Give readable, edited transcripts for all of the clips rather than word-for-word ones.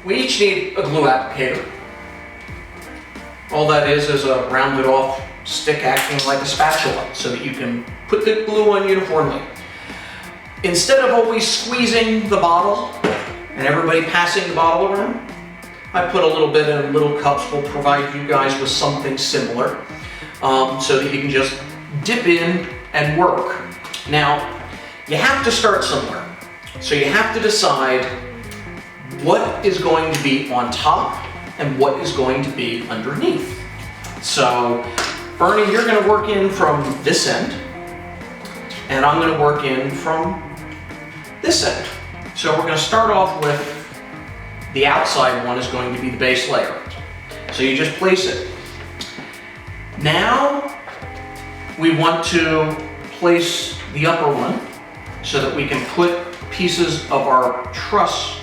we each need a glue applicator. All that is a rounded off stick acting like a spatula so that you can put the glue on uniformly. Instead of always squeezing the bottle and everybody passing the bottle around, I put a little bit in little cups. Will provide you guys with something similar so that you can just dip in and work. Now, you have to start somewhere. So you have to decide what is going to be on top and what is going to be underneath. So, Bernie, you're going to work in from this end, and I'm going to work in from this end. So we're going to start off with the outside one is going to be the base layer. So you just place it. Now we want to place the upper one so that we can put pieces of our truss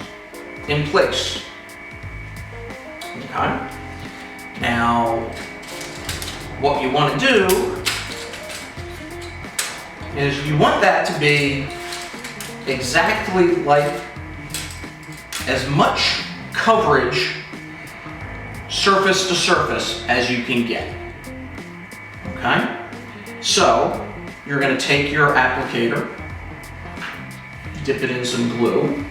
in place. Okay. Now, what you want to do is you want that to be exactly like as much coverage surface to surface as you can get. Okay? So, you're going to take your applicator, dip it in some glue.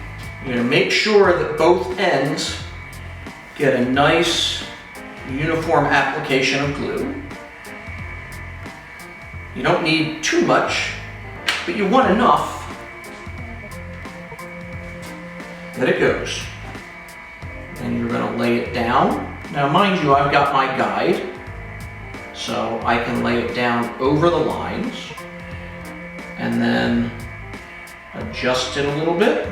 You're going to make sure that both ends get a nice uniform application of glue. You don't need too much, but you want enough that it goes. And you're going to lay it down. Now mind you, I've got my guide, so I can lay it down over the lines and then adjust it a little bit.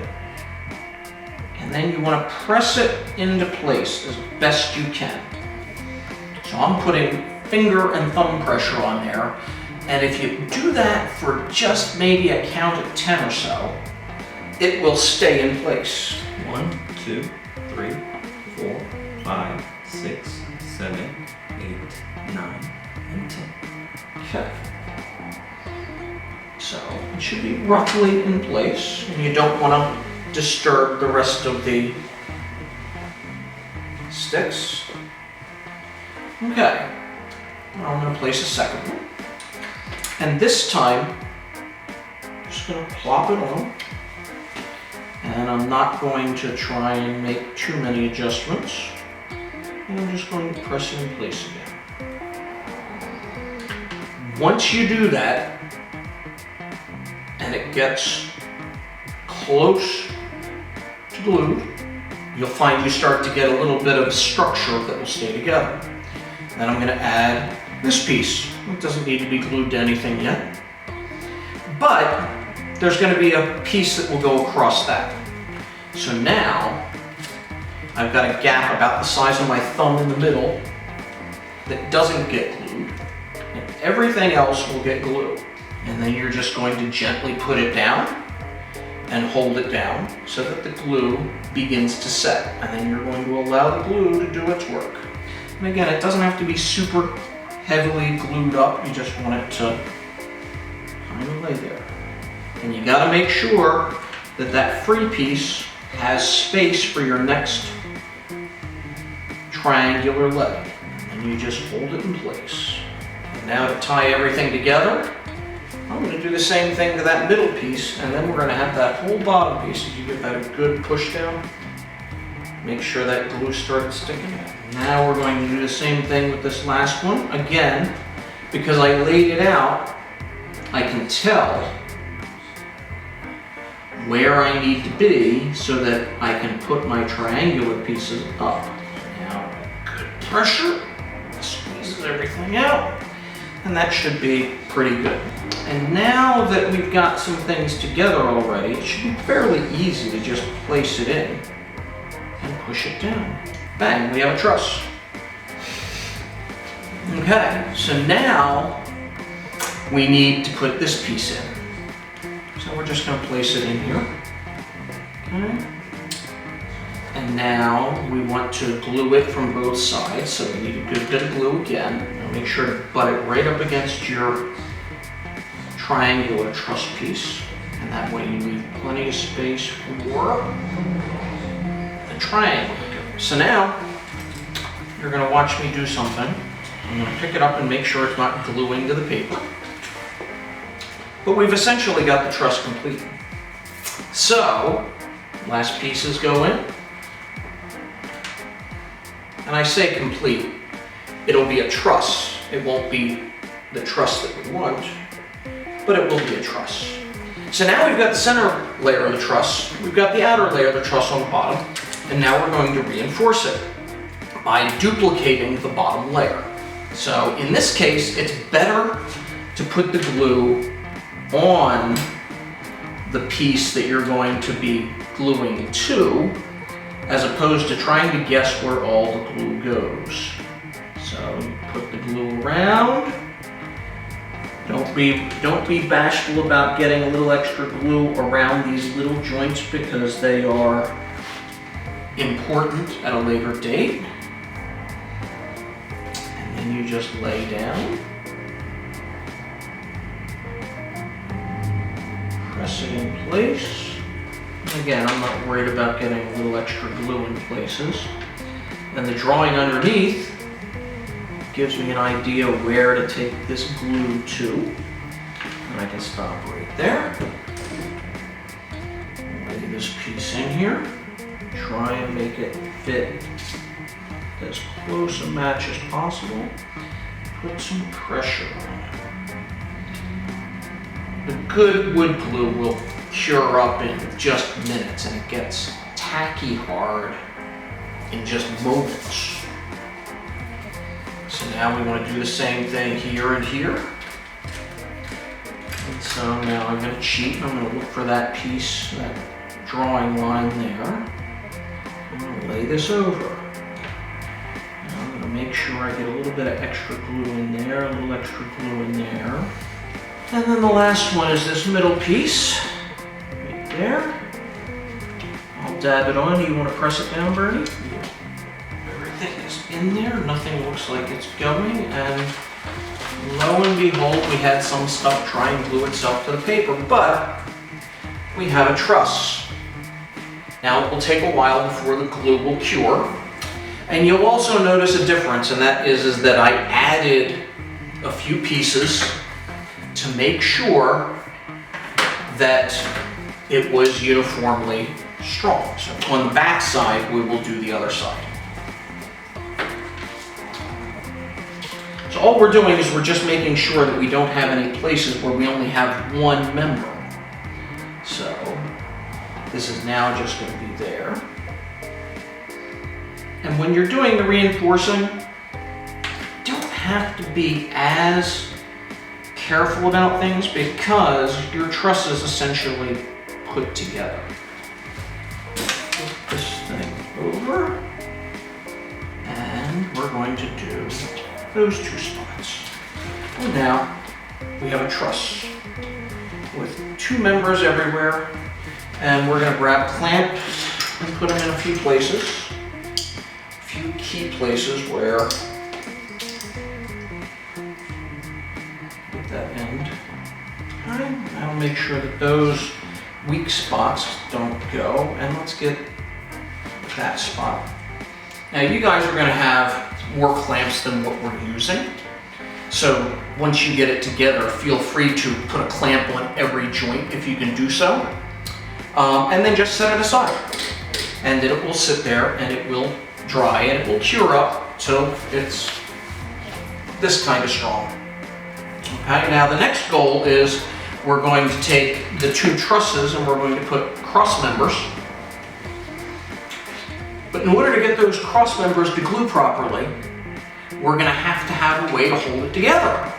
And then you want to press it into place as best you can. So I'm putting finger and thumb pressure on there. And if you do that for just maybe a count of 10 or so, it will stay in place. 1, 2, 3, 4, 5, 6, 7, 8, 9, and 10. Okay. So it should be roughly in place, and you don't want to disturb the rest of the sticks. Okay. Now I'm going to place a second one. And this time, I'm just going to plop it on. And I'm not going to try and make too many adjustments. And I'm just going to press it in place again. Once you do that, and it gets close to glued, you'll find you start to get a little bit of structure that will stay together. Then I'm going to add this piece. It doesn't need to be glued to anything yet, but there's going to be a piece that will go across that. So now I've got a gap about the size of my thumb in the middle that doesn't get glued, and everything else will get glued. And then you're just going to gently put it down and hold it down so that the glue begins to set. And then you're going to allow the glue to do its work. And again, it doesn't have to be super heavily glued up. You just want it to kind of lay there. And you got to make sure that that free piece has space for your next triangular leg. And you just hold it in place. And now to tie everything together, I'm going to do the same thing to that middle piece, and then we're going to have that whole bottom piece. If you give that a good push down, make sure that glue starts sticking. Now we're going to do the same thing with this last one. Again, because I laid it out, I can tell where I need to be so that I can put my triangular pieces up. Now, good pressure, squeezes everything out, and that should be pretty good. And now that we've got some things together already, it should be fairly easy to just place it in and push it down. Bang, we have a truss. Okay, so now we need to put this piece in. So we're just going to place it in here. Okay. And now we want to glue it from both sides, so we need a good bit of glue again. Now make sure to butt it right up against your triangular truss piece, and that way you leave plenty of space for the triangle to So now, you're going to watch me do something. I'm going to pick it up and make sure it's not gluing to the paper. But we've essentially got the truss complete. So, last pieces go in. And I say complete. It'll be a truss. It won't be the truss that we want, but it will be a truss. So now we've got the center layer of the truss, we've got the outer layer of the truss on the bottom, and now we're going to reinforce it by duplicating the bottom layer. So in this case, it's better to put the glue on the piece that you're going to be gluing to, as opposed to trying to guess where all the glue goes. So you put the glue around. Don't be bashful about getting a little extra glue around these little joints because they are important at a later date. And then you just lay down. Press it in place. And again, I'm not worried about getting a little extra glue in places. And the drawing underneath gives me an idea where to take this glue to. And I can stop right there. Lay this piece in here. Try and make it fit as close a match as possible. Put some pressure on it. The good wood glue will cure up in just minutes, and it gets tacky hard in just moments. So now we want to do the same thing here and here. And so now I'm going to cheat. I'm going to look for that piece, that drawing line there. I'm going to lay this over. And I'm going to make sure I get a little bit of extra glue in there, a little extra glue in there. And then the last one is this middle piece, right there. I'll dab it on. Do you want to press it down, Bernie? Everything is in there. Nothing looks like it's going. And lo and behold, we had some stuff try and glue itself to the paper, but we have a truss. Now it will take a while before the glue will cure. And you'll also notice a difference, and that is that I added a few pieces to make sure that it was uniformly strong. So on the back side, we will do the other side. So all we're doing is we're just making sure that we don't have any places where we only have one member. So this is now just going to be there. And when you're doing the reinforcing, you don't have to be as careful about things because your truss is essentially put together. Flip this thing over, and we're going to do those two spots. And now we have a truss with two members everywhere, and we're going to grab clamps and put them in a few places, a few key places where that end. Alright, I'll make sure that those weak spots don't go, and let's get that spot. Now you guys are going to have more clamps than what we're using, so once you get it together, feel free to put a clamp on every joint if you can do so, and then just set it aside, and then it will sit there and it will dry and it will cure up till it's this kind of strong. Okay, now the next goal is we're going to take the two trusses and we're going to put cross members. But in order to get those cross members to glue properly, we're going to have a way to hold it together.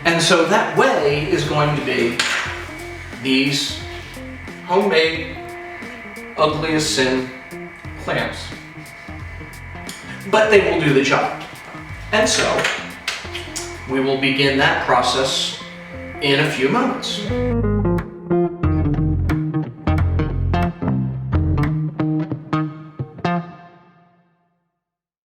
And so that way is going to be these homemade, ugly as sin clamps. But they will do the job. And so we will begin that process in a few moments.